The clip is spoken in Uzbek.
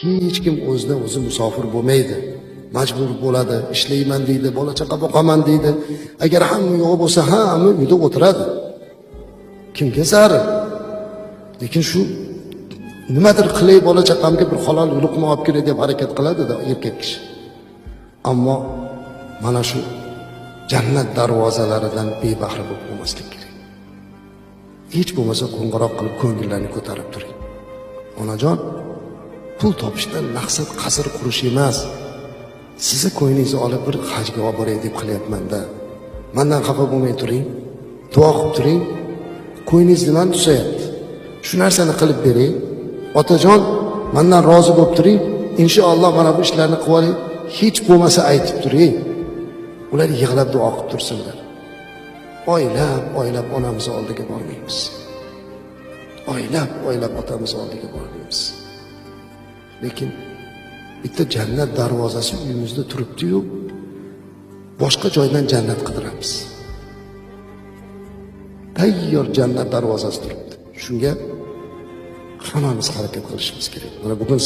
Hech kim o'zidan o'zi musofir bo'lmaydi. Majbur bo'ladi, ishlayman deydi, bola chaqa boqaman deydi. Agar hamma yo'q bo'lsa, hamma uyda o'tiradi. Kimga zarar? Lekin shu nimadir qilay bola chaqamga bir halol luqma olib kelay deb harakat qiladi-da erkak kishi. Ammo mana shu jannat darvozalaridan bebahra bo'lib qolmaslik kerak. Hech bo'lmasa qo'ng'iroq qilib ko'ngillarni ko'tarib turing. Onajon, pul topishdan maqsad qasr qurish emas. Sizni ko'nglingizni olib bir hajga olib boray deb qilyapman-da. Mendan xafa bo'lmay turing. Duo qilib turing. Ko'nglingiz nimani tusayapti? Shu narsani qilib bering. Otajon, mendan rozi bo'lib turing. Inshaalloh mana bu ishlarni qilib olay. Hech bo'lmasa aytib turing. Ular yig'lab duo qilib tursinlar. Oylab onamiz oldiga bormaymiz. Oylab otamiz oldiga bormaymiz. Lekin bitta jannat darvozasi uyimizda turibdi-yu, boshqa joydan jannat qidiramiz. Tayyor jannat darvozasi turibdi. Shunga hammamiz harakat qilishimiz kerak. Mana bugun